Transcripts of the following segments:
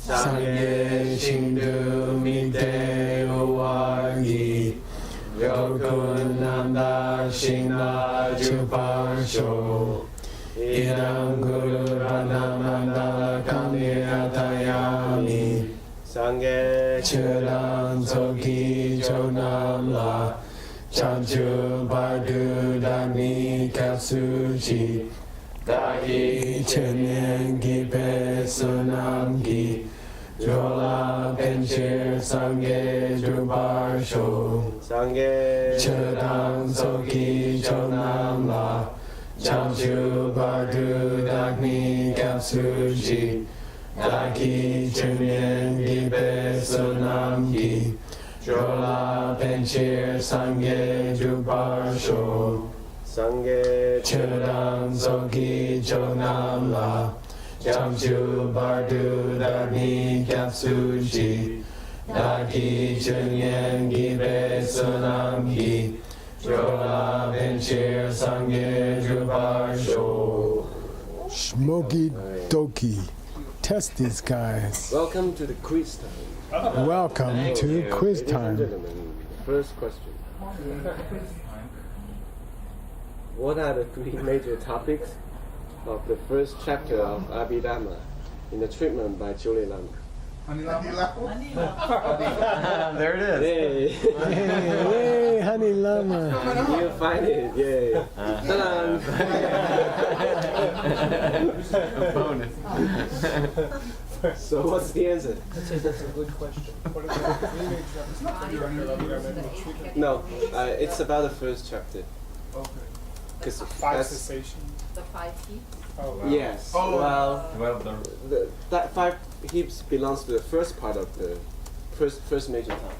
Sangye Shindu Mite Uwagi Yokun Nanda Shina Juparsho Idam Guru Ranamanda Kamiyatayami Sangye Chudan Soki Chonam La Chanchu Bardu Dani Katsuchi Dagi Chenyen Gipe Sunam Gi Jola Penchir Sangye Drubarsho Sangye Chudan Soki Chonam La Chanchu Bardu Dagni Katsuchi Dagi Chenyen Gipe Sunam Gi Jola Penchir Sangye Drubarsho Sangye Chudam Soki Chonam La Chamchu Bardu Dagni Katsuchi Dagi Chunyen Gibe Sunam Gi Jola Penchir Sangye Drubarsho. Smoky Doki. Test these guys. Welcome to the quiz time. Welcome to quiz time. Ladies and gentlemen, first question. What are the three major topics of the first chapter of Abhidharma in the treatment by Julie Lam? There it is. Yay! Hey, honey llama. You find it, yay! Ta-da! A bonus. So what's the answer? I'd say that's a good question. What are the three major topics of Abhidharma? No, it's about the first chapter. Okay. Because Five cessations. The 5 heaps. Oh, wow. yes. Oh, well, that 5 heaps belongs to the first part of the first major topic.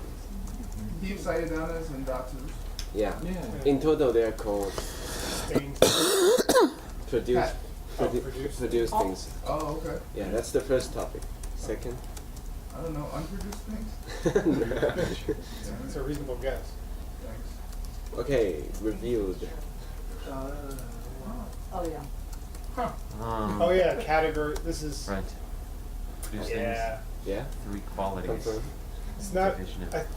Heaps, Ayadanas, and Dhatus. Yeah. In total, they are called produce things. Oh, okay. Yeah, that's the first topic. Second. I don't know, unproduced things? It's a reasonable guess. Thanks. Okay, reviewed. Oh, yeah. Oh, yeah, category. This is. Right. Produce Yeah. Yeah. things, 3 qualities. Confirm. It's not. Division of This is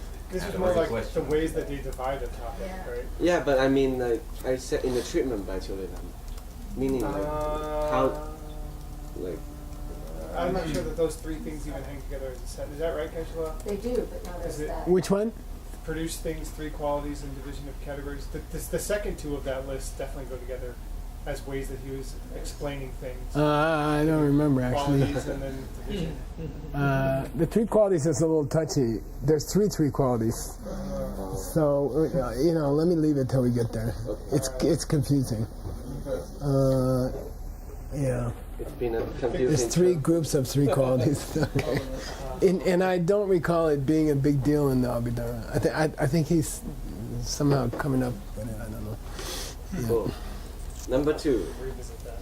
categories. more like Question. the ways that they divide a topic, Yeah. right? Yeah, but I mean, like I said in the treatment by Julie Lam, meaning like how, like. I'm not sure that those 3 things even hang together as a set. Is that right, Keshava? They do, but not Is as it- that. Which one? Produce things, 3 qualities, and division of categories. The second 2 of that list definitely go together as ways that he was explaining things. I don't remember actually. Qualities and then division. The 3 qualities is a little touchy. There's three qualities. So, let me leave it till we get there. It's confusing. Yeah. It's been a confusing. There's 3 groups of 3 qualities. Okay. And I don't recall it being a big deal in the Abhidharma. I think he's somehow coming up with it. I don't know. Yeah. Cool. Number 2. Revisit that.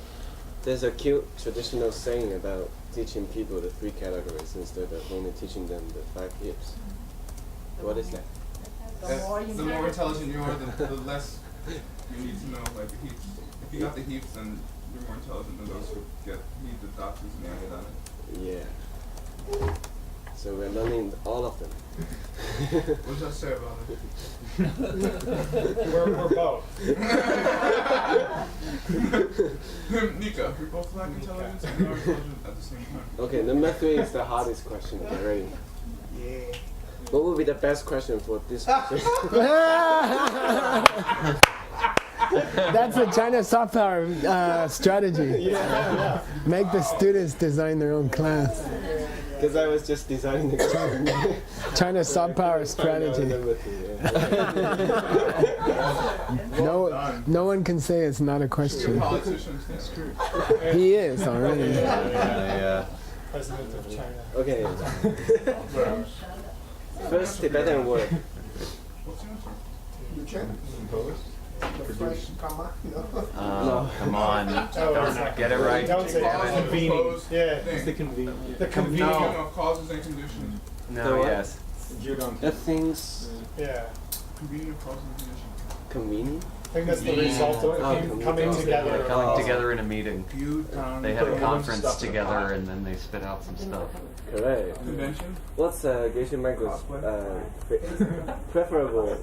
There's a cute traditional saying about teaching people the 3 categories instead of only teaching them the 5 hips. What is that? The more you The know. more intelligent you are, the less you need to know, like the heaps. If you got the heaps, then you're more intelligent than those who need the Dhatus and the Ayadanas. Yeah. So we're learning all of them. What does that say about it? We're both. Nika, we both lack intelligence and are intelligent at the same time. Okay, number 3 is the hardest question. Get ready. Yeah. What would be the best question for this question? That's a China soft power strategy. Make the students design their own class. Because I was just designing the question. China soft power strategy. Number 3, No one can say it's not a question. Politicians, that's true. He is already. Yeah. President of China. Okay. First Tibetan word. What's your answer? You can. The fresh comma, No. Come on. Get it right. Don't say convening. Proposed Yeah. thing. The convening. The Convening convening. of causes and conditions. No, The what? yes. The things Yeah. Convening of causes and conditions. convening. think that's the result of coming together. They're coming together in a meeting. Bhutan. They have a Put conference stuff in the together pot. and then they spit out some stuff. Correct. Convention? What's Geisha Michael's preferable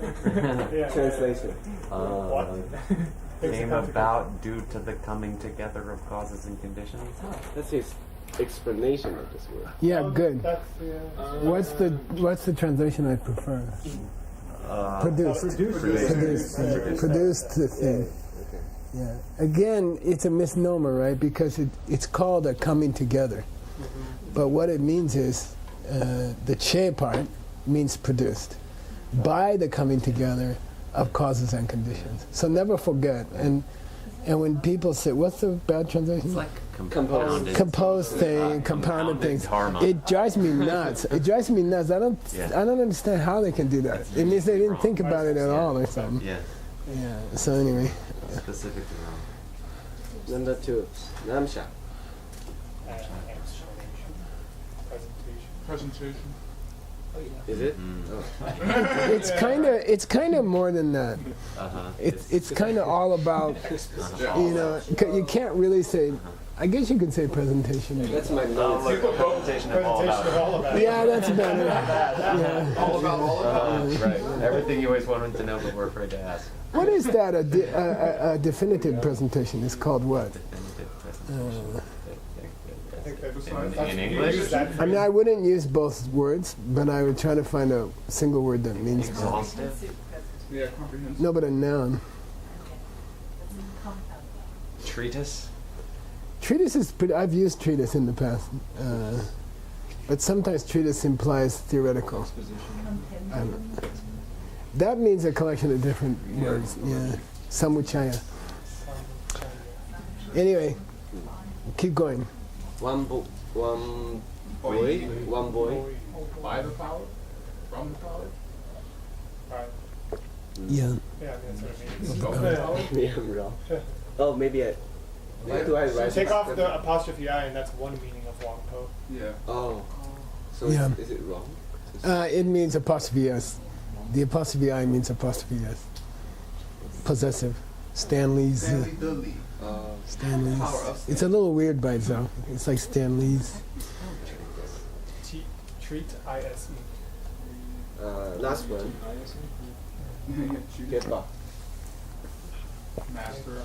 Yeah. translation? Came about due to the coming together of causes and conditions. That's his explanation of this word. Yeah, good. That's, What's the translation I prefer? Produced. Produced the thing. Okay. Yeah. Again, it's a misnomer, right? Because it's called a coming together. But what it means is the che part means produced by the coming together of causes and conditions. So never forget. And when people say, what's the bad translation? It's like compounded. Composed thing, compounded things. Dharma. It drives me nuts. It drives me nuts. I don't understand how they can do that. It means they didn't think about it at all or something. Yeah, Yeah. So anyway, specifically wrong. Number 2, Namsha. Presentation. Is it? Mm. it's kind of more than that. Uh-huh. It's kind of all about, you know, you can't really say. I guess you could say presentation. That's my Oh, notes. look, a presentation of all presentation of about. all of that. Yeah, that's better. Yeah. All about. Right. Everything you always wanted to know but were afraid to ask. What is that? A definitive presentation is called what? Definitive presentation. I think that's In English? I mean, I wouldn't use both words, but I would try to find a single word that means that. Exhaustive. Yeah, comprehensive. No, but a noun. Treatise. Treatise is pretty. I've used treatise in the past, but sometimes treatise implies theoretical. I don't- That means a collection of different words. Yeah, samuchaya. Anyway, keep going. One boy, By the power? From the power? Right. Yeah. Yeah, that's what it means. Maybe I'm wrong. Oh, maybe I. Why do I write? Take off the apostrophe I, and that's one meaning of Wangpo. Yeah. Oh, so Yeah. is it wrong? It means apostrophe s. The apostrophe I means apostrophe s. Possessive. Stanley's. Stanley the Lee. Stanley's. Power of It's a little weird by itself. It's like Stanley's. Treat ISE. Last one. Get off. Master.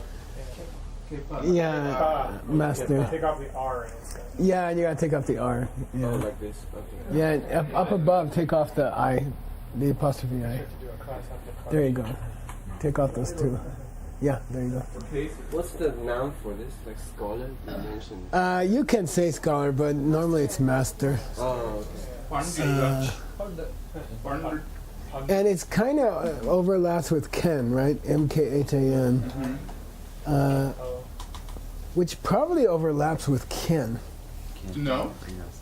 Yeah, master. Take off the R and it's Yeah, and you gotta take off the R. Oh, Yeah. like this. Okay. Yeah, and up above, take off the I, the apostrophe I. to do a class after class. There you go. Take off those two. Yeah, there you go. What's the noun for this? Like scholar? You mentioned. You can say scholar, but normally it's master. Oh, okay. And it's kind of overlaps with Ken, right? MKHAN. Which probably overlaps with kin. No.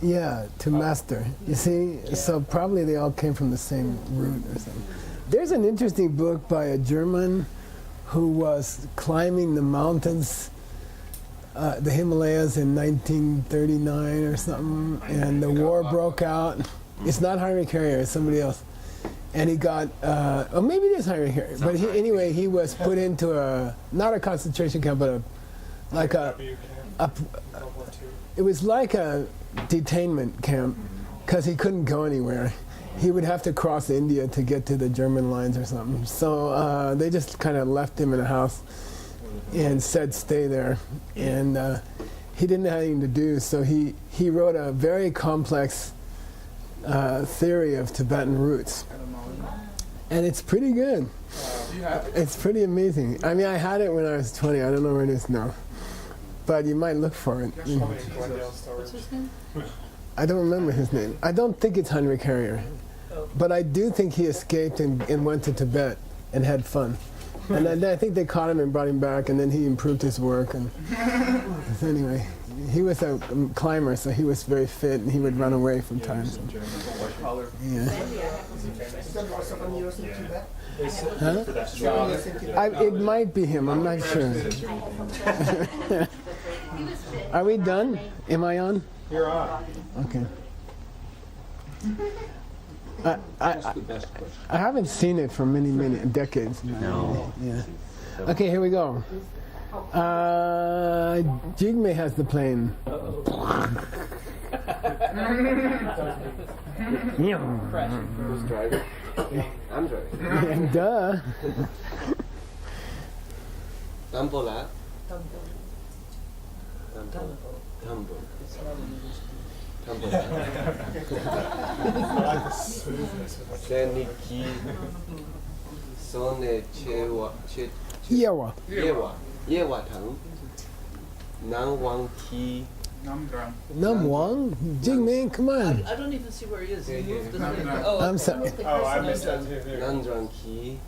Yeah, to master. You see? So probably they all came from the same root or something. There's an interesting book by a German who was climbing the mountains, the Himalayas in 1939 or something, and the war broke out. It's not Heinrich Harrier, it's somebody else. And he got, or maybe it is Heinrich Harrier, but anyway, he was put into not a concentration camp, but it was like a detainment camp, because he couldn't go anywhere. He would have to cross India to get to the German lines or something. So they just kind of left him in a house and said stay there. And he didn't have anything to do, so he wrote a very complex theory of Tibetan roots. And it's pretty good. It's pretty amazing. I mean, I had it when I was 20. I don't know where it is now. But you might look for it. What's his name? I don't remember his name. I don't think it's Heinrich Harrier. But I do think he escaped and went to Tibet and had fun. And I think they caught him and brought him back, and then he improved his work. And so anyway, he was a climber, so he was very fit, and he would run away from times. Yeah. Huh? It might be him. I'm not sure. Are we done? Am I on? You're on. Okay. I haven't seen it for many decades. No. Yeah. Okay, here we go. Jigme has the plane. Who's driving? I'm driving. Duh. Tambola. Tambo. Seniki. Sone chewa. Yewa. Yewa tang. Nang wang ki. Namdrang. Nam Wang? Jigme, come on. I don't even see where he is. Yeah, He yeah. moved the No, thing. no. Oh, I'm okay. sorry. Oh, I missed that too. There. Nandrang ki.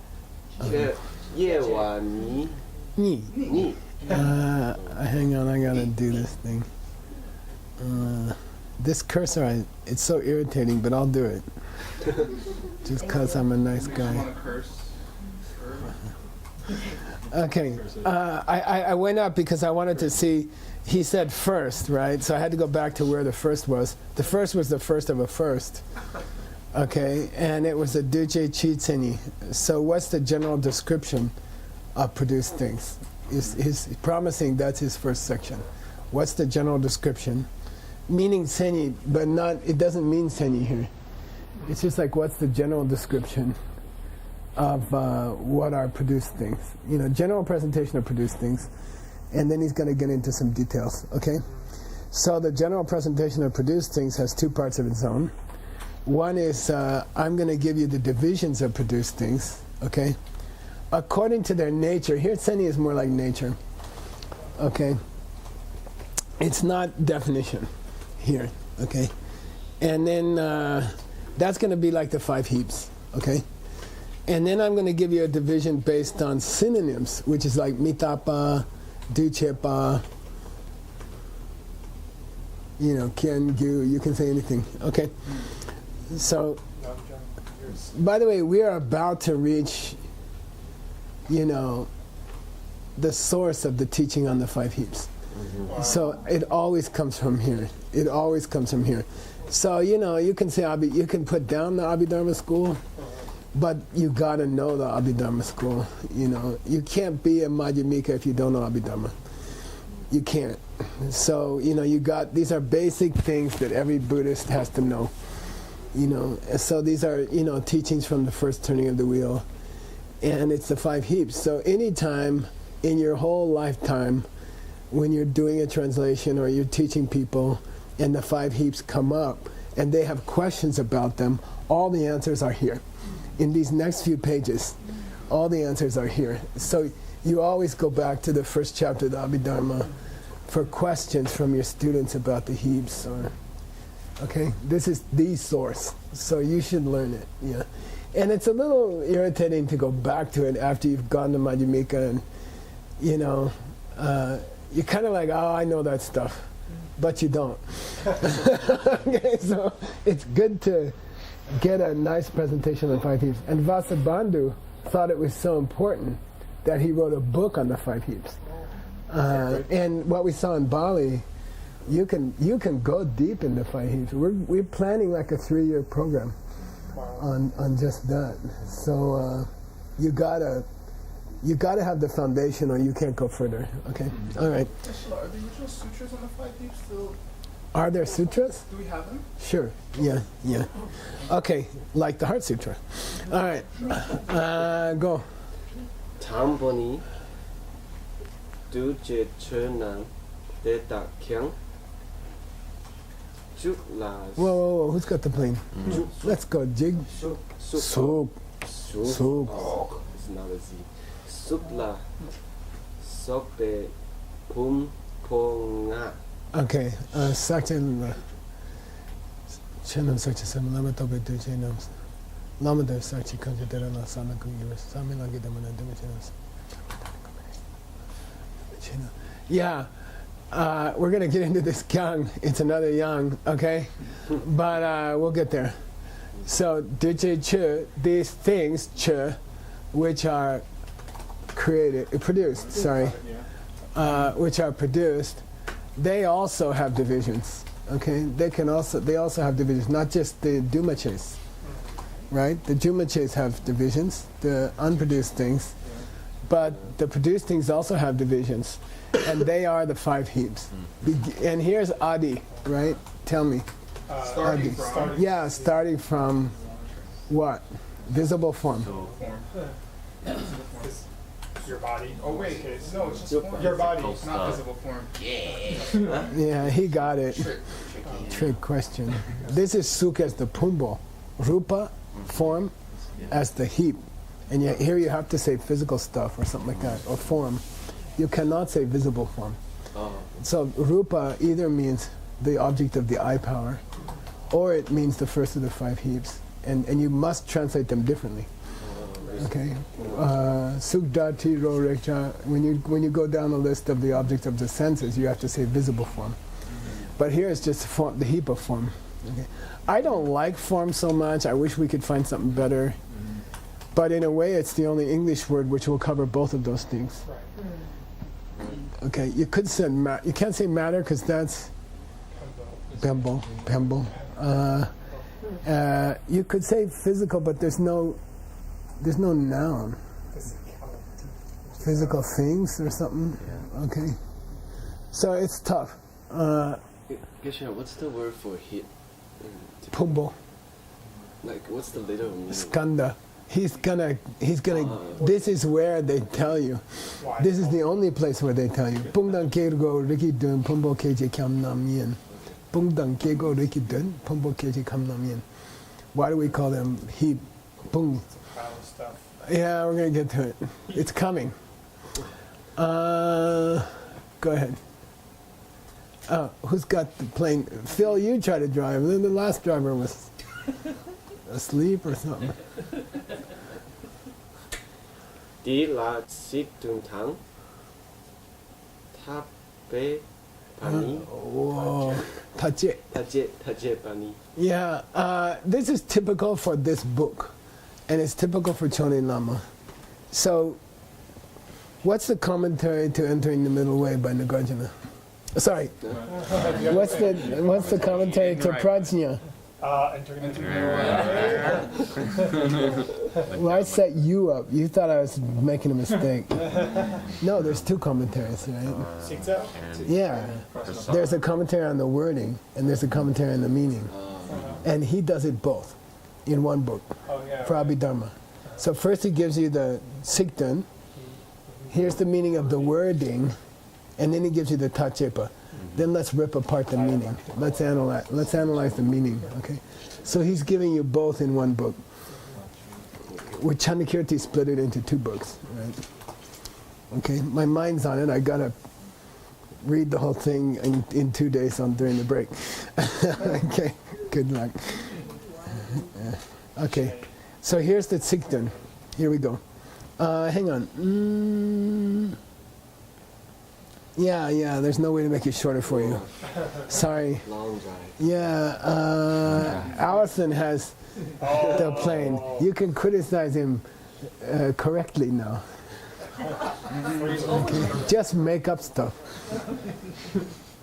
Yewa ni. Ni. Ni. Hang on, I gotta do this thing. This cursor, it's so irritating, but I'll do it. Just because I'm a nice You guy. want to curse? Okay, I went up because I wanted to see, he said first, right? So I had to go back to where the first was. The first was the first of a first. Okay, and it was a Duce Chitseni. So what's the general description of produced things? He's promising that's his first section. What's the general description? Meaning Seni, but not, it doesn't mean Seni here. It's just like, what's the general description of what are produced things? You know, general presentation of produced things. And then he's going to get into some details, okay? So the general presentation of produced things has two parts of its own. One is, I'm going to give you the divisions of produced things, okay? According to their nature. Here, Seni is more like nature, okay? It's not definition here, okay? And then that's going to be like the 5 heaps, okay? And then I'm going to give you a division based on synonyms, which is like mitapa, duchepa, you know, kien, gyu, you can say anything, okay? So, by the way, we are about to reach, you know, the source of the teaching on the 5 heaps. Wow. So it always comes from here. It always comes from here. So, you know, you can say, you can put down the Abhidharma school, but you gotta know the Abhidharma school. You know, you can't be a Madhyamika if you don't know Abhidharma. You can't. So, you know, these are basic things that every Buddhist has to know. You know, so these are, you know, teachings from the first turning of the wheel. And it's the 5 heaps. So anytime in your whole lifetime, when you're doing a translation or you're teaching people and the 5 heaps come up and they have questions about them, all the answers are here. In these next few pages, all the answers are here. So you always go back to the first chapter of the Abhidharma for questions from your students about the heaps. Okay, this is the source, so you should learn it. Yeah, and it's a little irritating to go back to it after you've gone to Madhyamika and, you know, you're kind of like, oh, I know that stuff, but you don't. Okay, so it's good to get a nice presentation on 5 heaps. And Vasubandhu thought it was so important that he wrote a book on the 5 heaps. And what we saw in Bali, you can go deep into 5 heaps. We're planning like a 3-year program on just that. So you gotta have the foundation, or you can't go further. Okay, all right. So are the original sutras on the 5 heaps still? Are there sutras? Do we have them? Sure. Yeah. Okay, like the Heart Sutra. All right. Go. Tamboni. Duce chernang. Deta kyang. Whoa. Who's got the plane? Let's go, Jig. Soup. Soup. Oh, it's not a Z. Supla. Sope. Pum. Ponga. Okay. Sakchen. Chenam Sakchi Sam Lama Tobe Du Chenam. Lama Der Sakchi Kanjadera Sana Kungiris. Sami Lagi Damana Demichenas. Yeah. We're going to get into this yang. It's another yang, okay? But we'll get there. So, Duche Chu, these things, Chu, which are produced, which are produced, they also have divisions, okay? They also have divisions, not just the Dumaches, right? The Dumaches have divisions, the unproduced things. but the produced things also have divisions, and they are the 5 heaps. And here's Adi, right? Tell me. Starting Adi. from Yeah, starting from what? Visible form. So form. This- your body. Oh wait, Okay, no, it's just Your form. Your body. It's not visible form. Yeah, he got it. Trick. Trick question. This is suk as the pumbo, rupa, form, as the heap. And yet here you have to say physical stuff or something like that, or form. You cannot say visible form. Oh. So rupa either means the object of the eye power, or it means the first of the 5 heaps. And you must translate them differently. Okay. Sukdati ro rekcha. When you go down the list of the objects of the senses, you have to say visible form. But here it's just form, the heap of form. Okay. I don't like form so much. I wish we could find something better. But in a way, it's the only English word which will cover both of those things. Right. Okay. You could say you can't say matter because that's pembo. You could say physical, but there's no noun. Physical things or something. Okay. So it's tough. Geshe, what's the word for heat? Pumbo, Like, what's the literal meaning? skanda. He's gonna. This is where they tell you. Why? This is the only place where they tell you. Pungdang kego riki dun pumbo keji kam nam yin. Pungdang kego riki dun pumbo keji kam nam yin. Why do we call them heat? Pung. Battle stuff. Yeah, we're gonna get to it. It's coming. Go ahead. Who's got the plane? Phil, you try to drive. And then the last driver was asleep or something. Di la sit tung tang. Ta pe pani. Whoa. Touch it. Taje pani. Yeah, this is typical for this book, and it's typical for Chonin Lama. So, what's the commentary to Entering the Middle Way by Nagarjuna? Sorry, what's the commentary to Prajna? Entering into the Well, I set you up. You thought I was making a mistake. No, there's 2 commentaries, right? Sikta? Yeah. There's a commentary on the wording, and there's a commentary on the meaning. And he does it both in one book Oh, yeah. for Abhidharma. So first he gives you the siktan. Here's the meaning of the wording, and then he gives you the tachepa. Then let's rip apart the meaning. Let's analyze the meaning. Okay. So he's giving you both in one book. With Chandakirti split it into 2 books. Right? Okay. My mind's on it. I gotta read the whole thing in 2 days during the break. Okay. Good luck. Okay. So here's the siktan. Here we go. Hang on. Yeah, there's no way to make it shorter for you. Sorry. Long drive. Yeah, Allison has the plane. You can criticize him correctly now. Okay. Just make up stuff.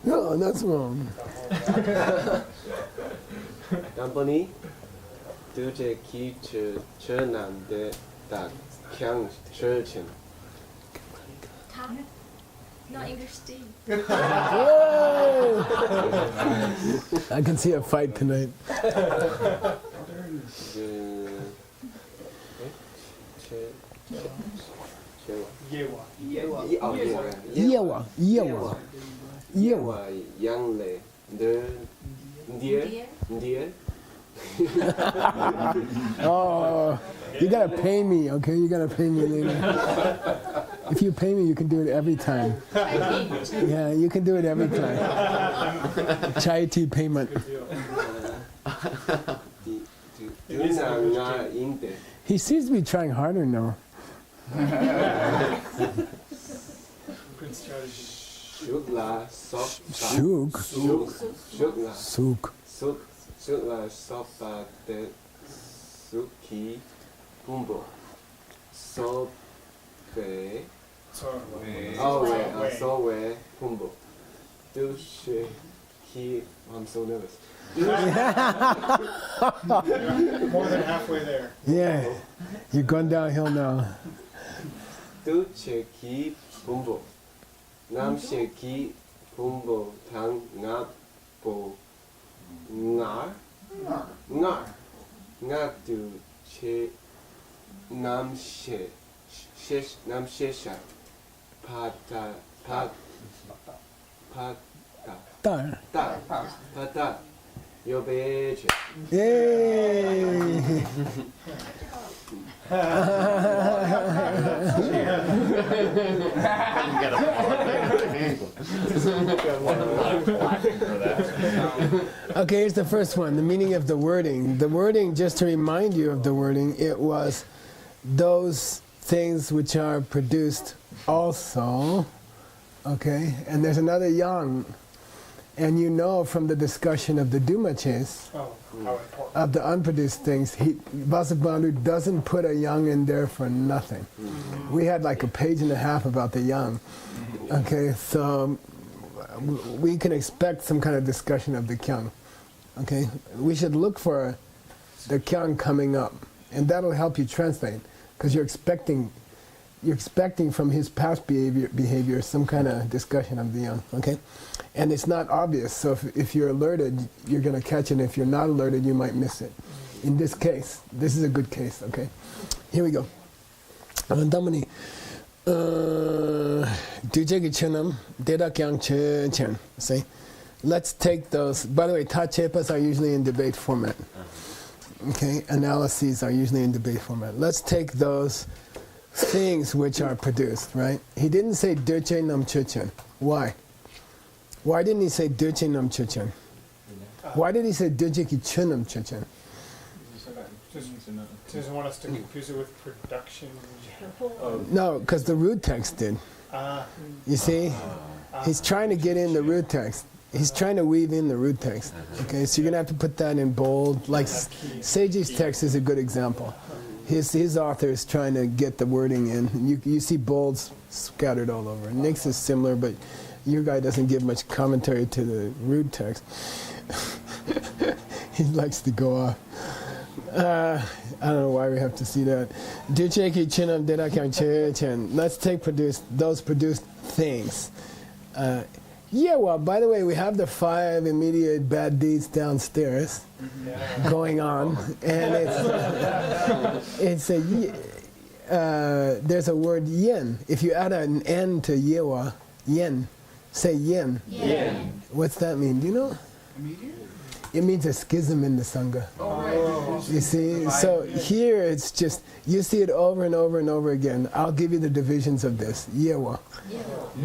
No, that's wrong. Company. Duje ki chenan de da kyang chechen. Not English Steve. Whoa! I can see a fight tonight. Yewa. Yewa. Yang le de ndier. Oh, you gotta pay me, okay? You gotta pay me later. If you pay me, you can do it every time. Yeah, you can do it every time. Chai tea payment. He seems to be trying harder now. Good strategy. Shukla Suk. Shukla sopa de suki pumbo. Sope. Sowe pumbo. Dushe ki. I'm so nervous. More than halfway there. Yeah, you're going downhill now. 두체기 분보 남셰기 분보 당나보 나두체 남셰샤 파타 딸. 파타 요베체 예. Okay, here's the first one, the meaning of the wording. The wording, just to remind you of the wording, it was those things which are produced also, okay? And there's another yang. And you know from the discussion of the Dumaches, Oh, how important. of the unproduced things, Vasubandhu doesn't put a yang in there for nothing. We had like a page and a half about the yang. Okay, so we can expect some kind of discussion of the kyang. Okay, we should look for the kyang coming up, and that'll help you translate, because you're expecting from his past behavior some kind of discussion of the yang. Okay, and it's not obvious. So if you're alerted, you're going to catch it. If you're not alerted, you might miss it. In this case, this is a good case. Okay, here we go. Damani. See, let's take those. By the way, tachepas are usually in debate format. Okay, analyses are usually in debate format. Let's take those things which are produced, right? He didn't say dirche nam chuchen. Why? Why didn't he say dirche nam chuchen? Why did he say dirche ki chunam chuchen? Doesn't want us to confuse it with production. No, because the root text did. You see? He's trying to get in the root text. He's trying to weave in the root text. Okay, so you're going to have to put that in bold. Like Seiji's text is a good example. His author is trying to get the wording in. You see bolds scattered all over. Nick's is similar, but your guy doesn't give much commentary to the root text. He likes to go off. I don't know why we have to see that. Let's take those produced things. Yeah, well, by the way, we have the 5 immediate bad deeds downstairs going on, and there's a word yin. If you add an n to yewa, yin, say yin. Yin. What's that mean? Do you know? Immediate? It means a schism in the Sangha. Oh, right. You see? So here it's just, you see it over and over and over again. I'll give you the divisions of this, yewa.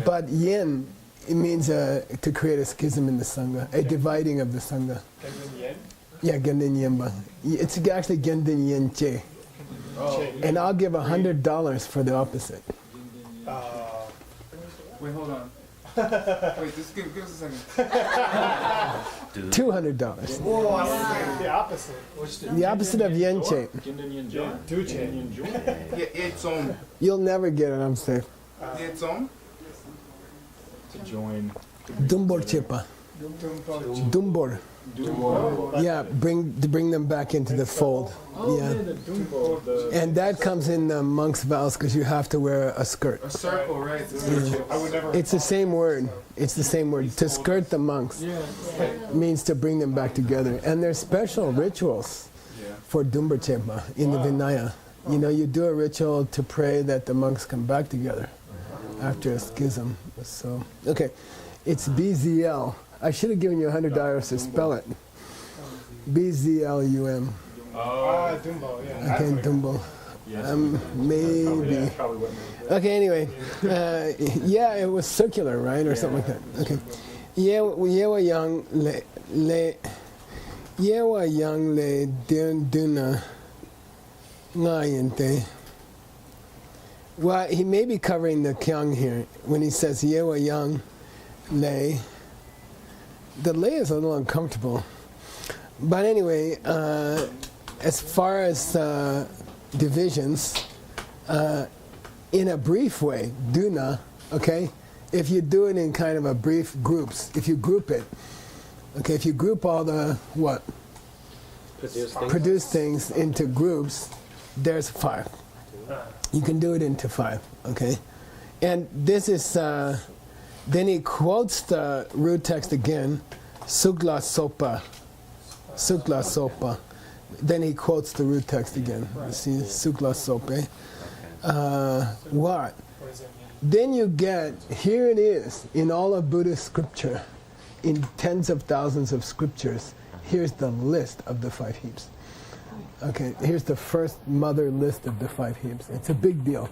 But yin, it means to create a schism in the Sangha, a dividing of the Sangha. Gendin yen? Yeah, Gendin Yenba. It's actually Gendin Yen Che. And I'll give $100 for the opposite. Wait, hold on. Wait, just give us a second. $200. The opposite. The opposite of Yen Che. Duche. It's on. You'll never get it, I'm safe. It's on. To join. Dumbor Chepa. Dumbor. Yeah, bring them back into the fold. Yeah. And that comes in the monk's vows because you have to wear a skirt. A circle, right? I would never. It's the same word. It's the same word. To skirt the monks means to bring them back together. And there's special rituals for Dumbar Chepa in the Vinaya. You know, you do a ritual to pray that the monks come back together after a schism. So, okay. It's BZL. I should have given you $100 to spell it. BZLUM. Dumbo, yeah. Okay, Dumbo. Maybe. Okay, anyway. Yeah, it was circular, right? Or something like that. Okay. Yewa yang le duna ngayente. Well, he may be covering the kyang here when he says Yewa yang le. The lay is a little uncomfortable. But anyway, as far as divisions, in a brief way, duna, okay? If you do it in kind of a brief groups, if you group it, okay, if you group all the, what? Produce things. Produce things into groups, there's 5. You can do it into 5, okay? And this is, then he quotes the root text again, Sukla Sopa. Sukla Sopa. Then he quotes the root text again. You see, Sukla Sope. What? What does that mean? Then you get, here it is, in all of Buddhist scripture, in tens of thousands of scriptures, here's the list of the 5 heaps. Okay, here's the first mother list of the 5 heaps. It's a big deal.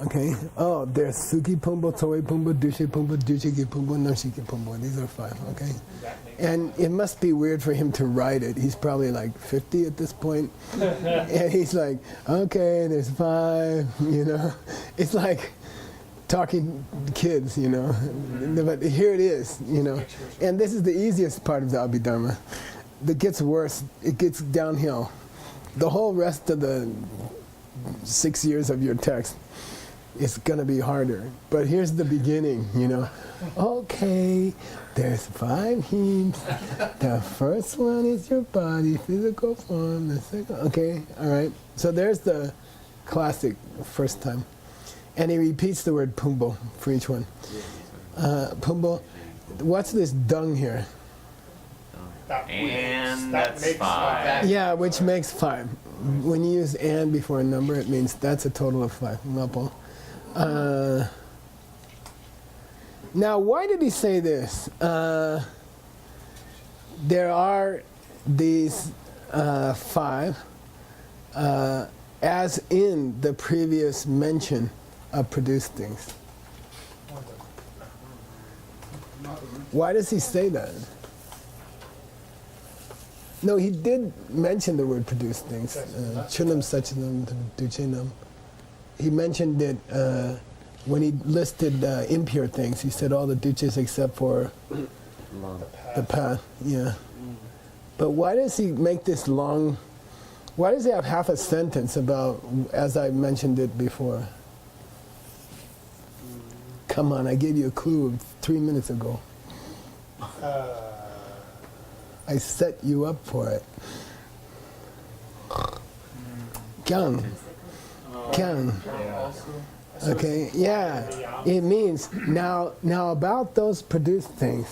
Okay, oh, there's Suki Pumbo, Toe Pumbo, Dushe Pumbo, Duchiki Pumbo, Noshiki Pumbo. These are 5, okay? And it must be weird for him to write it. He's probably like 50 at this point. And he's like, okay, there's 5, you know. It's like talking to kids, you know. But here it is, you know. And this is the easiest part of the Abhidharma. That gets worse, it gets downhill. The whole rest of the 6 years of your text is going to be harder. But here's the beginning, you know. Okay, there's 5 heaps. The first one is your body, physical form. The second, okay, all right. So there's the classic first time. And he repeats the word pumbo for each one. Pumbo, what's this dung here? And That that's makes 5. Yeah, which makes 5. When you use and before a number, it means that's a total of 5. Mapo. Now, why did he say this? There are these 5, as in the previous mention of produced things. Why does he say that? No, he did mention the word produced things. Chunam Sachinam Duchinam. He mentioned it when he listed impure things. He said all the duches except for the path. Yeah. But why does he make this long? Why does he have half a sentence about, as I mentioned it before? Come on, I gave you a clue 3 minutes ago. I set you up for it. Kyang. Kyang. Okay, yeah. It means, now about those produced things.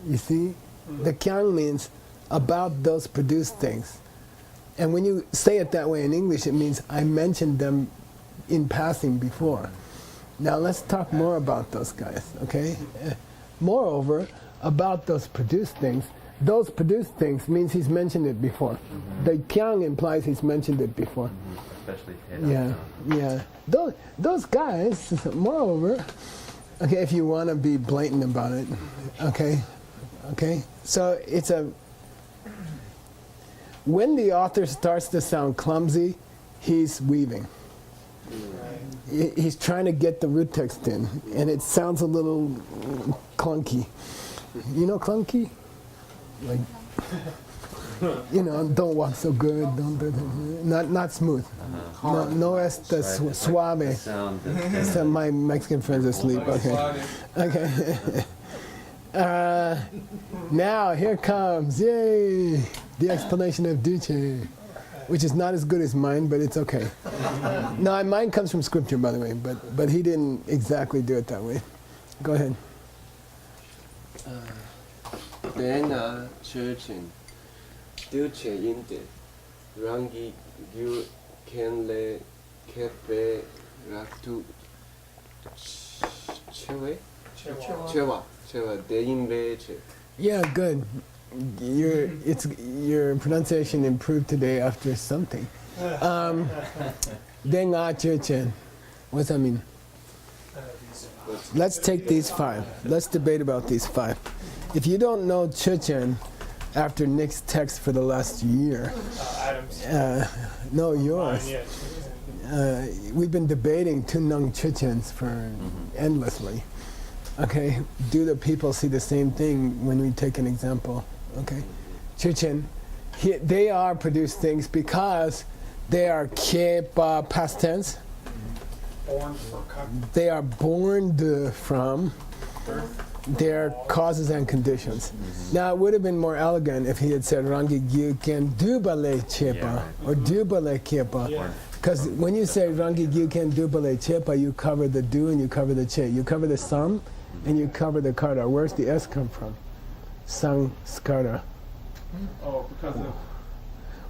You see? The kyang means about those produced things. And when you say it that way in English, it means I mentioned them in passing before. Now let's talk more about those guys, okay? Moreover, about those produced things means he's mentioned it before. The kyang implies he's mentioned it before. Especially Yeah. Those guys, moreover, okay, if you want to be blatant about it, okay? So it's when the author starts to sound clumsy, he's weaving. He's trying to get the root text in, and it sounds a little clunky. You know clunky? Like, you know, don't walk so good, not smooth. No esta suave. So my Mexican friends are asleep. Okay. Now here comes, yay, the explanation of Duce, which is not as good as mine, but it's okay. No, mine comes from scripture, by the way, but he didn't exactly do it that way. Go ahead. Bena churchen, Duce inde, rangi yu kenle kepe raktu chewa deimbe. Yeah, good. Your pronunciation improved today after something. Denga Chechen. What's that mean? Let's take these 5. Let's debate about these 5. If you don't know Chechen after Nick's text for the last year, no, yours. We've been debating Tunung Chechens for endlessly. Okay, do the people see the same thing when we take an example? Okay, Chechen, they are produced things because they are kepa past tense. They are born from their causes and conditions. Now it would have been more elegant if he had said Rangi Gyu can dubale chepa or dubale kepa. Because when you say rangi gyuken dupale chepa, you cover the du and you cover the che. You cover the sam and you cover the karda. Where's the s come from? Sang skarda. Oh, because of.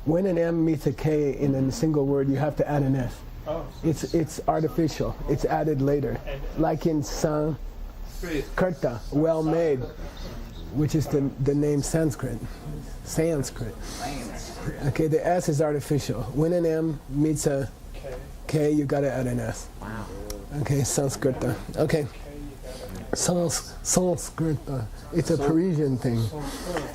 When an m meets a k in a single word, you have to add an s. Oh, It's artificial. It's added later. Like in sang karta, well made, which is the name Sanskrit. Okay, the s is artificial. When an m meets a K. k, you gotta add an s. Wow. Okay, Sanskrita. Okay, K, you got it. Sanskrita. It's a Parisian thing.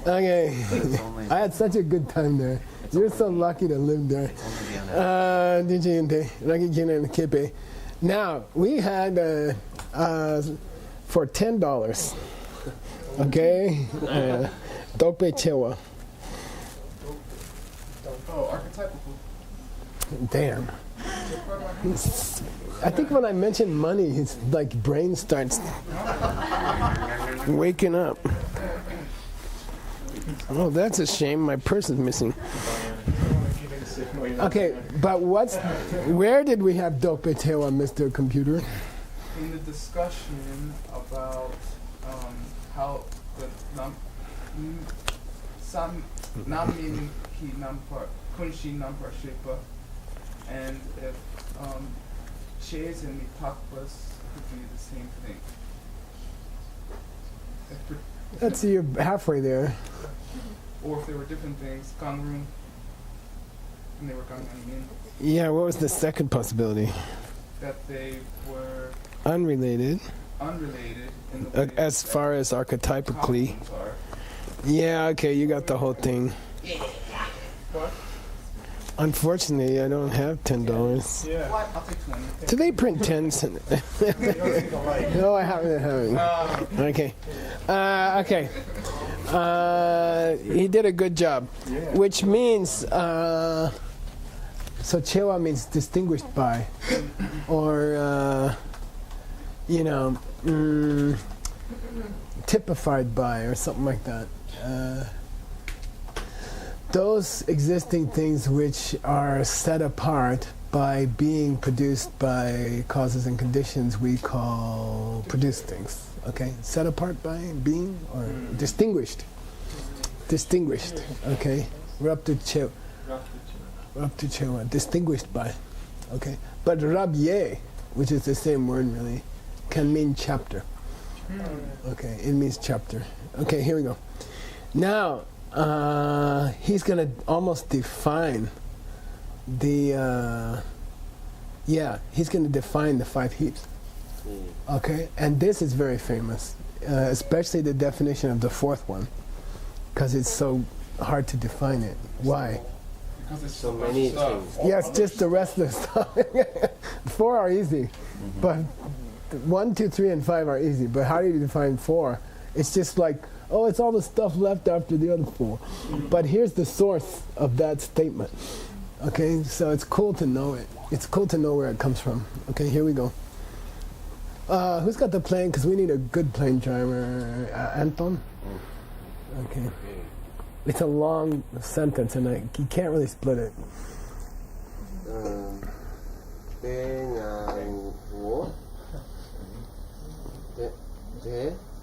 Okay, It's only, I had such a good time there. You're so lucky to live there. it's only the Dijinte, Rakijina and Kipe. Now, we had for $10, okay, Dope Chewa. Oh, archetypal. Damn. I think when I mention money, his like brain starts waking up. Oh, that's a shame. My purse is missing. Okay, but where did we have Dope Chewa, Mr. Computer? In the discussion about how the namin ki nampar kunshi nampar shipa, and if shays and mitakwas could be the same thing. Let's see, you're halfway there. Or if they were different things, gangrun, and they were ganganin, Yeah, what was the second possibility? that they were Unrelated, unrelated in the way as that far as archetypically. cognizants are. Yeah, okay, you got the whole thing. What? Unfortunately, I don't have $10. Yeah. I'll take 20. Do they print 10s? You don't see the light. No, I haven't. Okay. Okay. He did a good job, which means so chewa means distinguished by, or typified by, or something like that. Those existing things which are set apart by being produced by causes and conditions we call produced things. Okay, set apart by being or distinguished. Distinguished. Okay, rab to chewa, distinguished by. Okay, but rab ye, which is the same word really, can mean chapter. Okay, it means chapter. Okay, here we go. Now he's gonna almost define the. He's gonna define the 5 heaps. Okay, and this is very famous, especially the definition of the 4th one, because it's so hard to define it. Why? Because it's So many things. Yes, just the rest of the stuff. 4 are easy, but 1, 2, 3, and 5 are easy. But how do you define 4? It's just like, oh, it's all the stuff left after the other 4. But here's the source of that statement. Okay, so it's cool to know it. It's cool to know where it comes from. Okay, here we go. Who's got the plane? Because we need a good plane driver. Anton? Okay. It's a long sentence, and you can't really split it.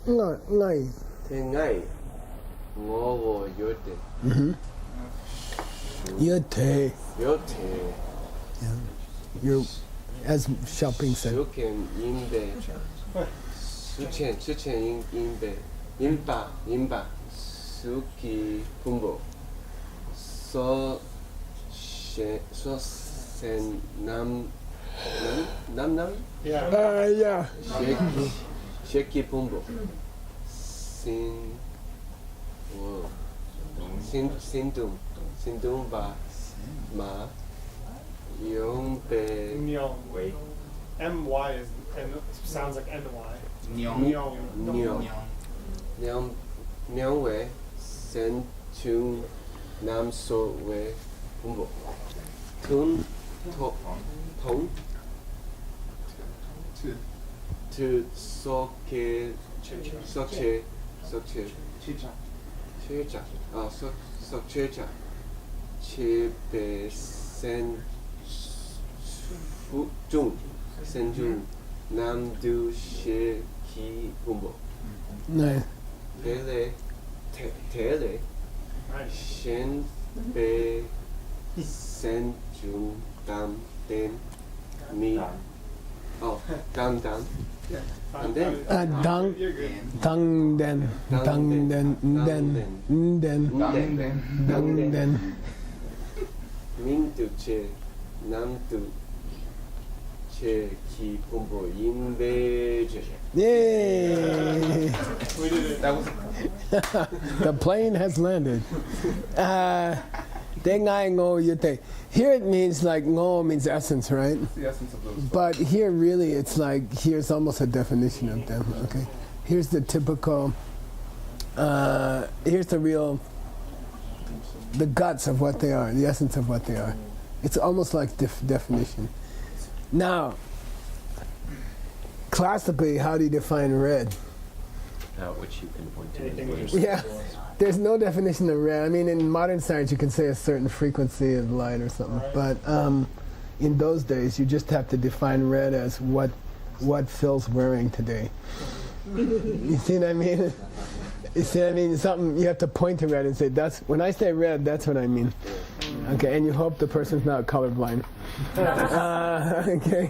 No. 대ngay ngô yote Yote. yote You're, as Xiaoping said. 수ken 임배 수첸 임배 임바 수기 분보 소센 남남 Yeah. Yeah. 쉐키 분보 신둥바 마 용배 Myong. M-Y is, and sounds like N-Y. Nyong. Myong. 명외 센충 남소외 분보 통 트 속에 최자 최자 700센 중, 센중, 남두, 시, 기, 분보. 네. 대래, 대래, 셴, 배, 센, 중, 담, 댄, 미, 당, and then Dang, You're good. dang, den, den. 민두, 체, 남두, 체, 기, 분보, 인베제. Yay! We did it. That was The plane has landed. Dengai ngo yute. Here it means like ngo means essence, right? the essence of those. But here really it's like, here's almost a definition of them, okay? Here's the typical, here's the real, the guts of what they are, the essence of what they are. It's almost like definition. Now, classically, how do you define red? Which you can point to. Anything with Yeah, there's no definition of red. I mean, in modern science, you can say a certain frequency of light or something, Right. but in those days, you just have to define red as what Phil's wearing today. You see what I mean? You see what I mean? Something you have to point to red and say, "That's when I say red, that's what I mean." Okay, and you hope the person's not colorblind. Okay,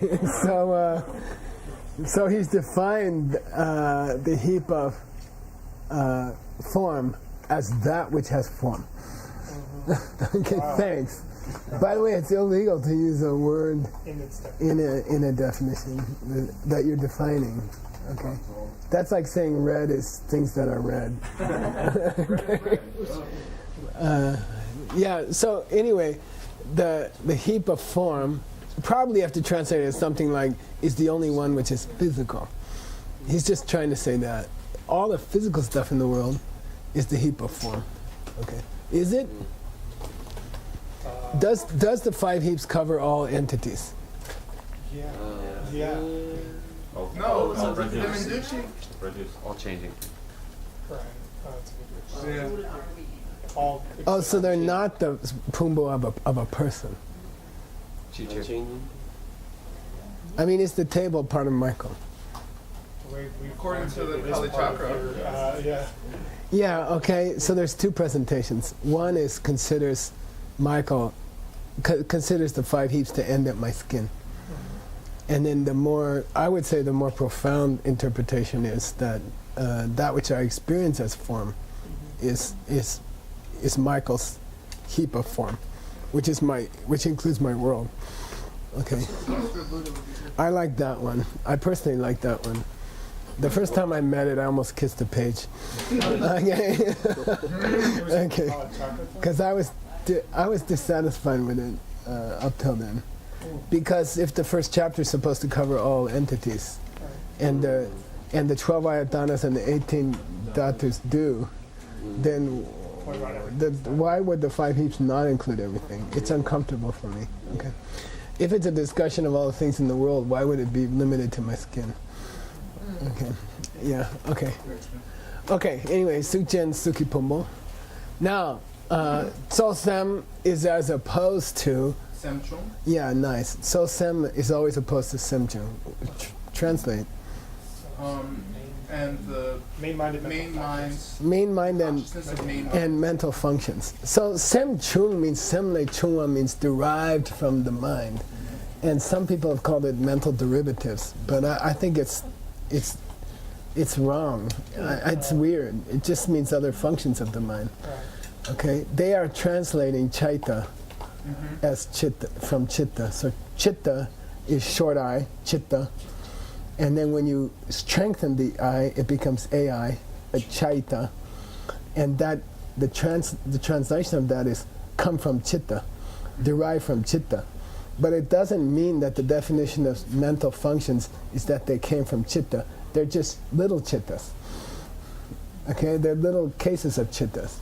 so he's defined the heap of form as that which has form. Okay, Wow. thanks. By the way, it's illegal to use a word In its stuff. in a definition that you're defining. Okay, that's like saying red is things that are red. Yeah. So anyway, the heap of form probably have to translate it as something like is the only one which is physical. He's just trying to say that all the physical stuff in the world is the heap of form. Okay, is it? Does the five heaps cover all entities? Yeah. Yeah. No, all the reduce. Menducci. Reduce. All changing. Right. That's a good word. Yeah. All. Oh, so they're not the pumbo of a person. Changing. I mean, is the table part of Michael? According to the it is Kali part of Chakra. your, yeah. Yeah, okay, so there's two presentations. One is considers Michael, considers the five heaps to end at my skin. And then I would say the more profound interpretation is that that which I experience as form is Michael's heap of form, which includes my world. Okay. I like that one. I personally like that one. The first time I met it, I almost kissed the page. Okay. Okay. Because I was dissatisfied with it up till then. Because if the first chapter is supposed to cover all entities, and the 12 ayatanas and the 18 dhatus do, then why would the five heaps not include everything? It's uncomfortable for me. Okay. If it's a discussion of all the things in the world, why would it be limited to my skin? Okay. Yeah. Okay. Okay. Anyway, Sukjen Sukipombo. Now, Tsosem is as opposed to. Semchung. Yeah. Nice. Tsosem is always opposed to Semchung. Translate. And the Main mind. main minds. Main mind and Consciousness of main mind. and mental functions. So Semchung means Semle Chungwa means derived from the mind, and some people have called it mental derivatives, but I think it's wrong. It's weird. It just means other functions of the mind. Okay, they are translating Chaita as Chitta from Chitta. So Chitta is short I, Chitta, and then when you strengthen the I, it becomes AI, a Chaita, and that the translation of that is come from Chitta, derived from Chitta. But it doesn't mean that the definition of mental functions is that they came from Chitta. They're just little Chittas. Okay, they're little cases of Chittas.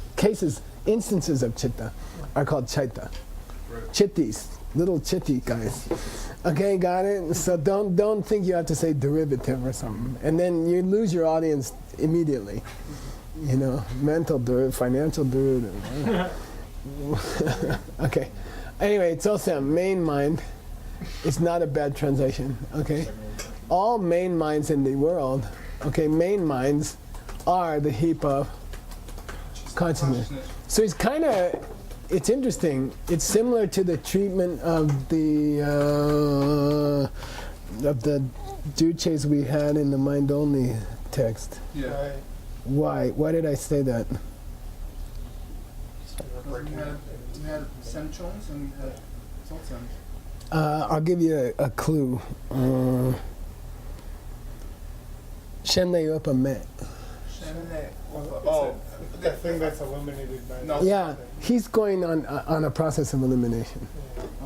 Instances of Chitta are called Chaita. Chittis, little chitty guys. Okay, got it? So don't think you have to say derivative or something. And then you lose your audience immediately. You know, mental derivative, financial derivative. Okay. Anyway, it's also a main mind. It's not a bad translation, okay? All main minds in the world, okay, main minds are the heap of consciousness. So it's kind of, it's interesting. It's similar to the treatment of the duches we had in the mind-only text. Yeah. Right. Why? Why did I say that? We had centrons and we had totems. I'll give you a clue. Shenlei Upa Met. Oh, The thing that's illuminated by No. the Yeah, thing. he's going on a process of elimination.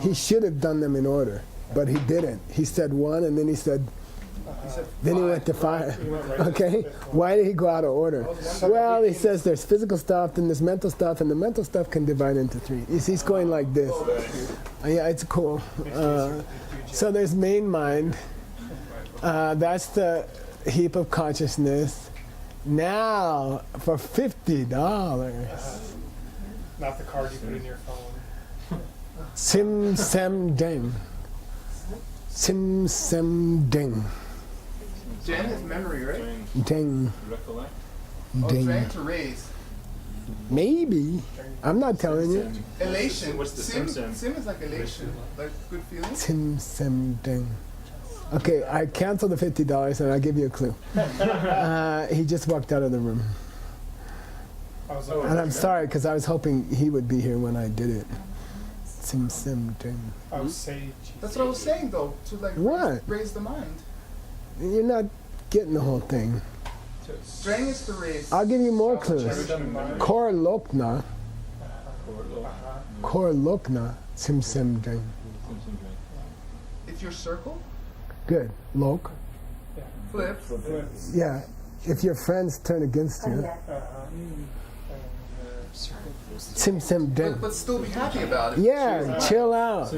He should have done them in order, but he didn't. He said one, and then he said, then he went to five. He went right to Okay, the fifth one. why did he go out of order? Well, he says there's physical stuff, then there's mental stuff, and the mental stuff can divide into three. He's going like this. Yeah, it's cool. So there's main mind. That's the heap of consciousness. Now, for $50, Not the card you put in your phone. Sim Sem Deng. Sim Sem Deng. Jen is memory, right? Deng. Recollect? Oh, Dren Deng. to raise. Maybe. I'm not telling you. Elation. What's the sim? sim? Sim is like elation, like good feeling. Sim Sem Deng. Okay, I cancel the $50 and I'll give you a clue. He just walked out of the room. I was like, And I'm sorry, because I was hoping he would be here when I did it. Sim Sem Deng. oh, sage. That's what I was saying though, to like What? raise the mind. You're not getting the whole thing. Dren is to raise. I'll give you more clues. Cherishing mind. Kor Lokna. Kor Lokna. Sim Sem Deng. If your circle Good. Lok. flips, Flips. Yeah. If your friends turn against you. Sim Sem Deng. but still be happy about it. Yeah, chill out.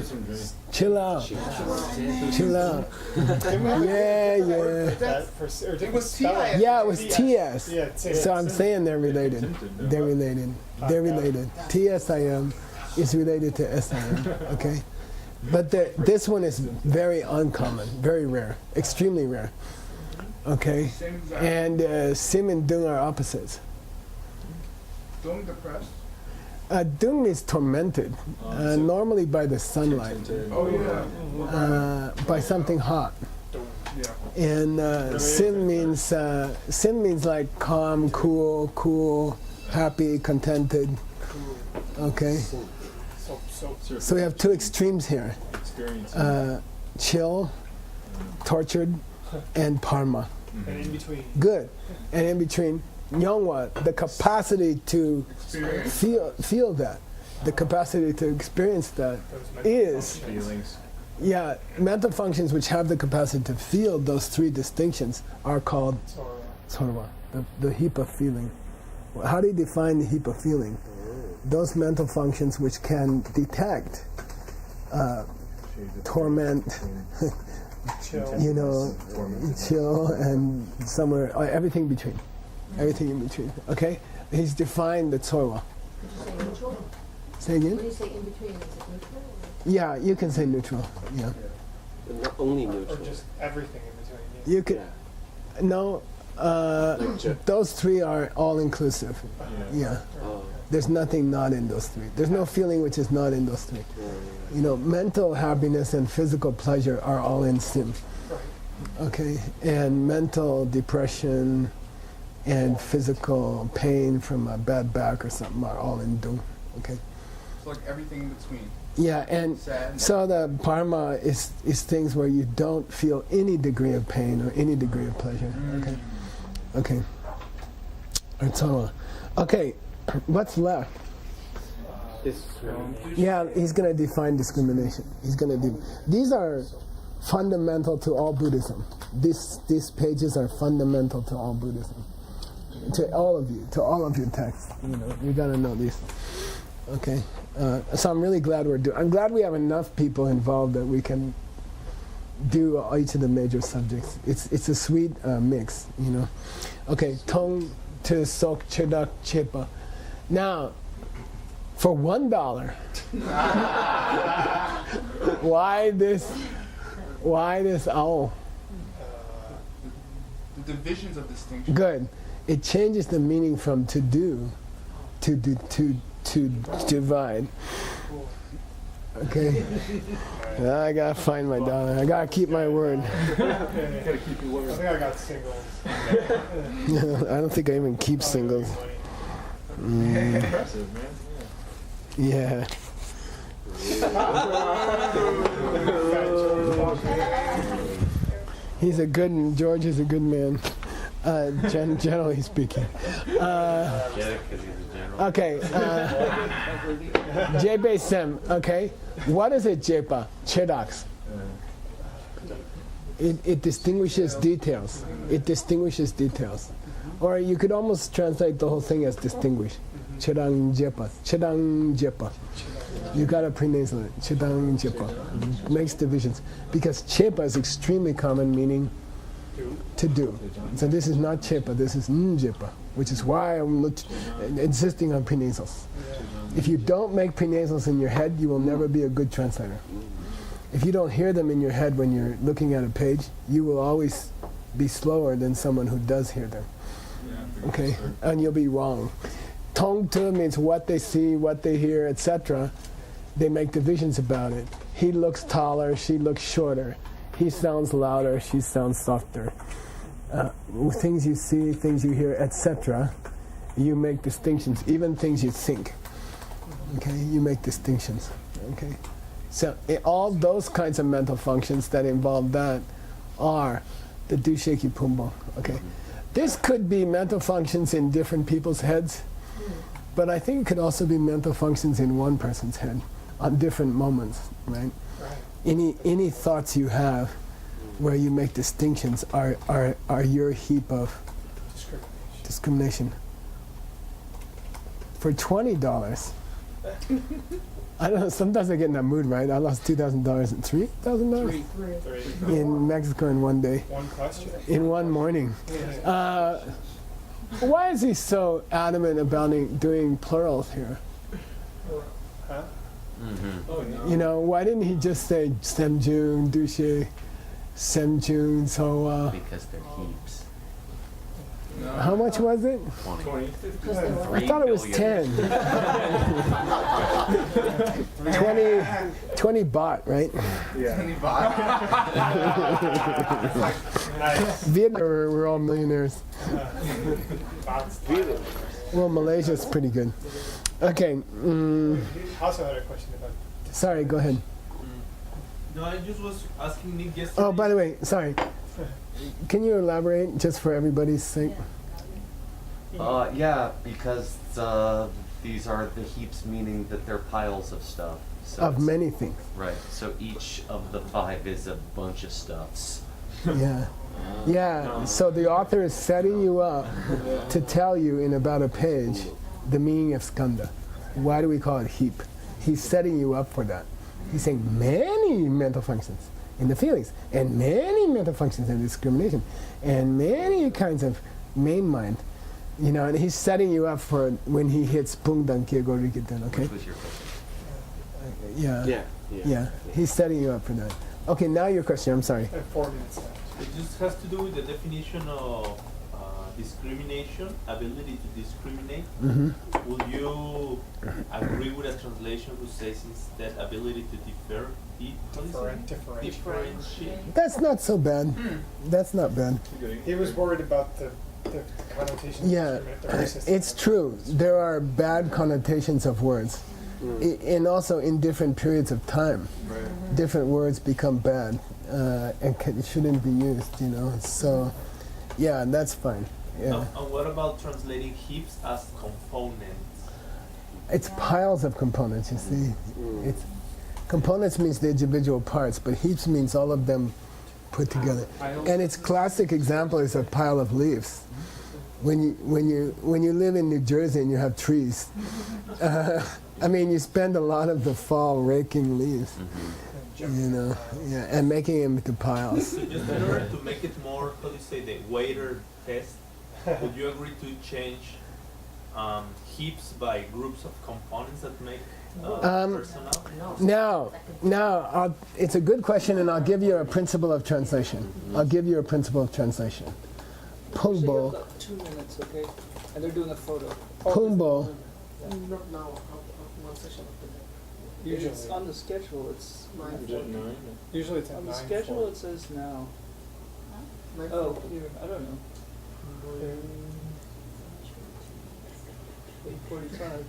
Chill out. Chill out. Yeah, yeah. That for, or It was TIS. Yeah, it was TS. Yeah, TS. So I'm saying they're related. They're related. They're related. TSIM is related to SIM. Okay? But this one is very uncommon, very rare, extremely rare. Okay? And Sim and Dung are opposites. Don't depressed. Dung is tormented, normally by the sunlight, Oh yeah. by something hot. Yeah. And Sim means like calm, cool, happy, contented. Okay? So we have two extremes here. Chill, tortured, and Parma. And in between. Good. And in between, Nyongwa, the capacity to feel that, the capacity to experience that Those mental is, Feelings. yeah, mental functions which have the capacity to feel those three distinctions are called Sorwa, the heap of feeling. How do you define the heap of feeling? Those mental functions which can detect torment, Chill. you know, chill, and somewhere, everything between. Everything in between, okay? He's defined the Tsorwa. Say again? When you say in between, is it neutral? Yeah, you can say neutral, yeah. But not only Or neutral. just everything in between. You can, no, those three are all inclusive, yeah. Oh, There's nothing not in those three. There's no feeling which is not in those three. You know, mental happiness and physical pleasure are all in Sim, okay? And mental depression and physical pain from a bad back or something are all in Dung, okay? It's like everything in between. Yeah, and Sad. so the Parma is things where you don't feel any degree of pain or any degree of pleasure, okay? Okay. And so, okay, what's left? Yeah, he's going to define discrimination. He's going to these are fundamental to all Buddhism. These pages are fundamental to all Buddhism. To all of your texts. You know, you got to know these. Okay. So I'm really glad I'm glad we have enough people involved that we can do each of the major subjects. It's a sweet mix, you know. Okay, Tong to Sok Chedak Chepa. Now, for $1, Why this owl? The divisions of distinction. Good. It changes the meaning from to do to divide. Okay. I gotta find my dollar. I gotta keep my word. Gotta keep your word. I think I got singles. I don't think I even keep singles. Impressive, man. Yeah. He's a good. George is a good man. Generally speaking. Okay. Jebe Sem. Okay. What is it, Jepa? Chedox. It distinguishes details. It distinguishes details. Or you could almost translate the whole thing as distinguish. Chedang Jepa. Chedang Jepa. You gotta prenasal it. Chedang Jepa. Makes divisions. Because Chepa is extremely common, meaning to do. So this is not Chepa, this is Njepa, which is why I'm insisting on prenasals. If you don't make prenasals in your head, you will never be a good translator. If you don't hear them in your head when you're looking at a page, you will always be slower than someone who does hear them. Okay? And you'll be wrong. Tong tu means what they see, what they hear, etc. They make divisions about it. He looks taller, she looks shorter. He sounds louder, she sounds softer. Things you see, things you hear, etc. You make distinctions. Even things you think. Okay? You make distinctions. Okay? So all those kinds of mental functions that involve that are the dusheki pumbo. Okay? This could be mental functions in different people's heads, but I think it could also be mental functions in one person's head on different moments, right? Any thoughts you have where you make distinctions are your heap of discrimination. For $20, I don't know, sometimes I get in that mood, right? I lost $2,000 and $3,000 in Mexico in one day. One question. In one morning. Why is he so adamant about doing plurals here? Huh? Oh, no. You know, why didn't he just say Semjun, Dushe, Semjun, so Because they're heaps. how much was it? 20. I thought it was 10. 20 baht, right? Yeah. Nice. Vietnam, we're all millionaires. Well, Malaysia's pretty good. Okay. I also had a question about. Sorry, go ahead. No, I just was asking Nick yesterday. Oh, by the way, sorry. Can you elaborate just for everybody's sake? Yeah, because these are the heaps, meaning that they're piles of stuff. So Of it's- many things. Right. So each of the 5 is a bunch of stuffs. Yeah. Yeah. So the author is setting you up to tell you in about a page the meaning of skanda. Why do we call it heap? He's setting you up for that. He's saying many mental functions in the feelings, and many mental functions in discrimination, and many kinds of main mind. You know, and he's setting you up for when he hits pungdan kiego rikiten, okay? Which was your question? Yeah. He's setting you up for that. Okay, now your question, I'm sorry. 4 minutes left. It just has to do with the definition of discrimination, ability to discriminate. Mm-hmm. Would you agree with a translation who says instead ability to differentiate? That's not so bad. That's not bad. He was worried about the connotation. Yeah, it's true. There are bad connotations of words. And also in different periods of time, different words become bad and shouldn't be used, you know. So, yeah, that's fine. Yeah. And what about translating heaps as components? It's piles of components, you see. It's components means the individual parts, but heaps means all of them put together. And its classic example is a pile of leaves. When you live in New Jersey and you have trees, I mean, you spend a lot of the fall raking leaves, you know, and making them into piles. So just in order to make it more, how do you say, the weighted test, would you agree to change heaps by groups of components that make personnel? Now, it's a good question, and I'll give you a principle of translation. I'll give you a principle of translation. So you've Pumbo, got 2 minutes, okay? And they're doing a photo. Pumbo, Not now, one session after that. Usually. It's on the schedule, it's Usually it's at on the 9:40. schedule it says now. Oh, here, I don't know. 8:45.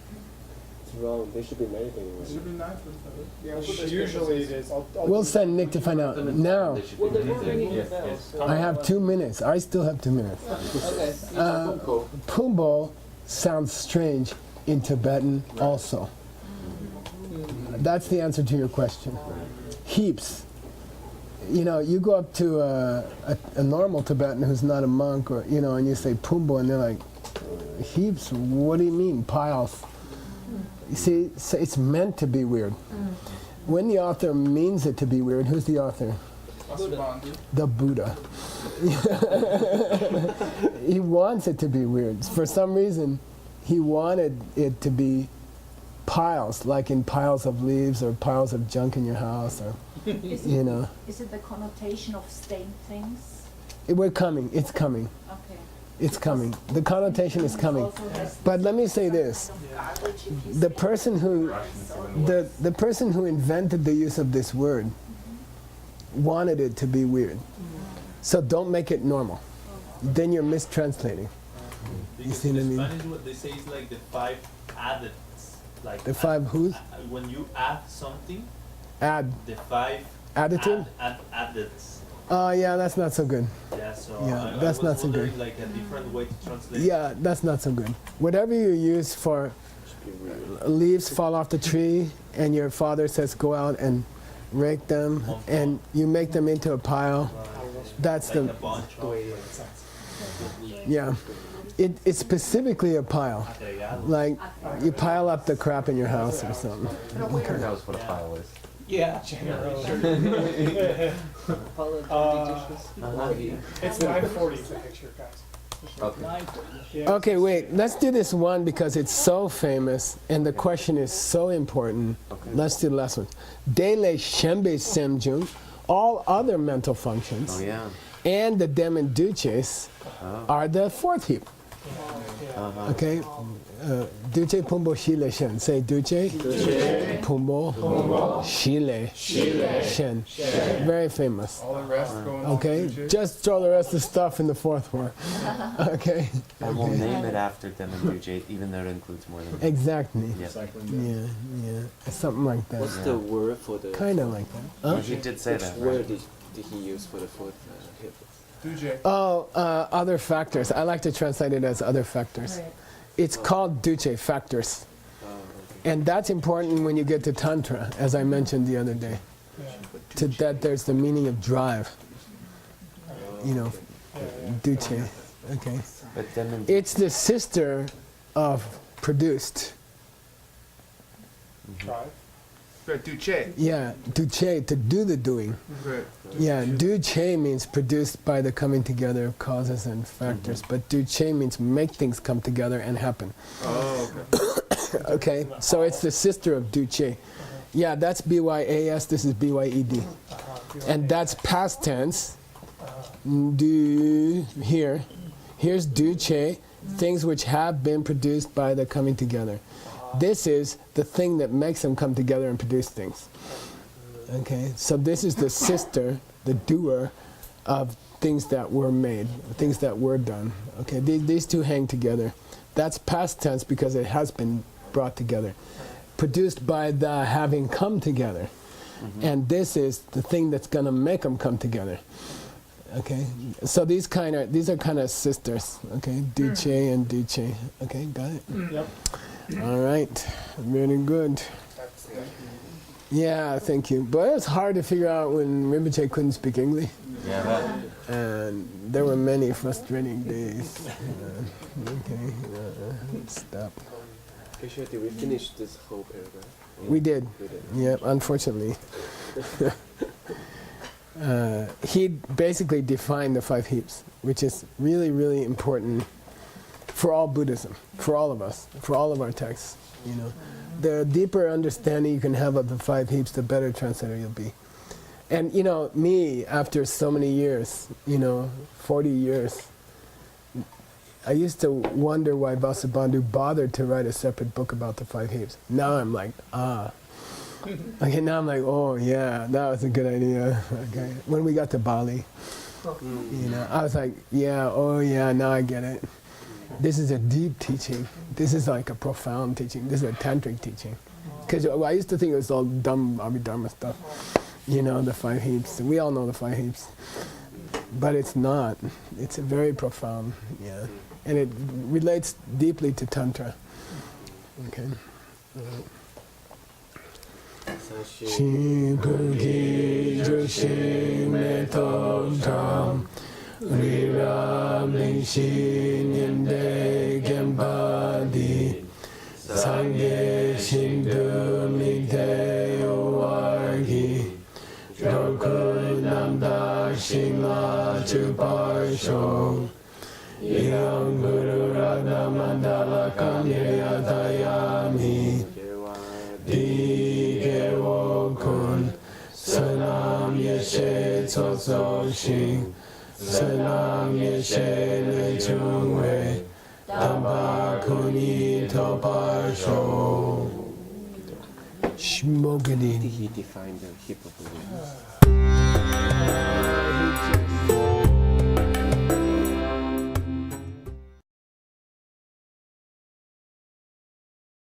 It's wrong. They should be meditating. It Right? should be 9:45. Yeah, usually it is. I'll we'll do- send Nick to find out. Now, Well, they were ringing the bell, so. I have 2 minutes. I still have 2 minutes. Okay. Pumbo sounds strange in Tibetan also. That's the answer to your question. Heaps. You know, you go up to a normal Tibetan who's not a monk, or and you say Pumbo, and they're like, heaps? What do you mean, piles? You see, so it's meant to be weird. When the author means it to be weird, who's the author? The Buddha. He wants it to be weird. For some reason, he wanted it to be piles, like in piles of leaves or piles of junk in your house, or Is Is it the connotation of staying things? We're coming. It's coming. Okay. It's coming. The connotation is coming. But let me say this: the person who the person who invented the use of this word wanted it to be weird. So don't make it normal. Then you're mistranslating. Because see in what I mean? Spanish, what they say is like the 5 adits. Like The 5 who's? when you add something, Add the 5 additive. adits. Oh yeah, that's not so good. Yeah, so Yeah, I that's was not so wondering good. like a different way to translate. Yeah, that's not so good. Whatever you use for leaves fall off the tree, and your father says go out and rake them, and you make them into a pile. That's Like the a bunch of yeah. It's specifically a pile. agregados. Like you pile up the crap in your house or something. Who knows what a pile is? Yeah. It's 9:40 the picture, guys. Okay. 9:40. Yeah. Okay, wait. Let's do this one because it's so famous and the question is so important. Okay. Let's do the last one. Dele Shembe Semjung, all other mental functions, Oh yeah. and the Dem and Duches are the 4th heap. Uh-huh. Okay? Duche Pumbo Shile Shen. Say Duche, Pumbo, Shile Shen. Very famous. All the rest going Okay? to Just throw the rest of the stuff in the 4th one. Okay? And we'll name it after them and Dujay, even though it includes more than Exactly. Yeah. Yeah. Something like that. What's the word for the? Kind of like that. Oh, Huh? he did say Which that, word right? did he use for the 4th hip? Dujay. Oh, other factors. I like to translate it as other factors. It's called Duche, factors. Oh, okay. And that's important when you get to Tantra, as I mentioned the other day. To that there's the meaning of drive. Duche. Okay. But them and It's the sister of produced. Drive. Right, Duche. Yeah, Duche, to do the doing. Right. Yeah, Duche means produced by the coming together of causes and factors, but Duche means make things come together and happen. Oh, okay. Okay, so it's the sister of Duche. Yeah, that's BYAS, this is BYED. And that's past tense. Du, here. Here's Duche, things which have been produced by the coming together. This is the thing that makes them come together and produce things. Okay, so this is the sister, the doer, of things that were made, things that were done. Okay, these two hang together. That's past tense because it has been brought together. Produced by the having come together. And this is the thing that's going to make them come together. Okay, so these are kind of sisters. Okay, Duche and Duche. Okay, got it? Yep. All right, very good. Yeah, thank you. But it was hard to figure out when Rinpoche couldn't speak English. yeah, that. And there were many frustrating days. Okay, stop. Actually, did we finish this whole paragraph? We did. We did. Yep, unfortunately. He basically defined the 5 heaps, which is really, really important for all Buddhism, for all of us, for all of our texts. the deeper understanding you can have of the five heaps, the better translator you'll be. And you know, me, after so many years, 40 years, I used to wonder why Vasubandhu bothered to write a separate book about the five heaps. Now I'm like, Okay, now I'm like, oh yeah, that was a good idea. Okay, when we got to Bali, I was like, yeah, oh yeah, now I get it. This is a deep teaching. This is like a profound teaching. This is a tantric teaching. Because I used to think it was all dumb Abhidharma stuff. The five heaps. We all know the five heaps. But it's not. It's a very profound, and it relates deeply to Tantra. Okay. Shibuki Joshi Meto Tam Rira Blingshin Yende Gempadi Sangye Shindu Mite Owargi Joku Namda Shingla Chuparsho Yang Guru Radha Mandala Kamya Dayami Digewo Kun Sanam Yeshe Tsoso Shing Sanam Yeshe Le Chungwe Tamba Kuni Toparsho Shmogani. He defined the hip of the wheel.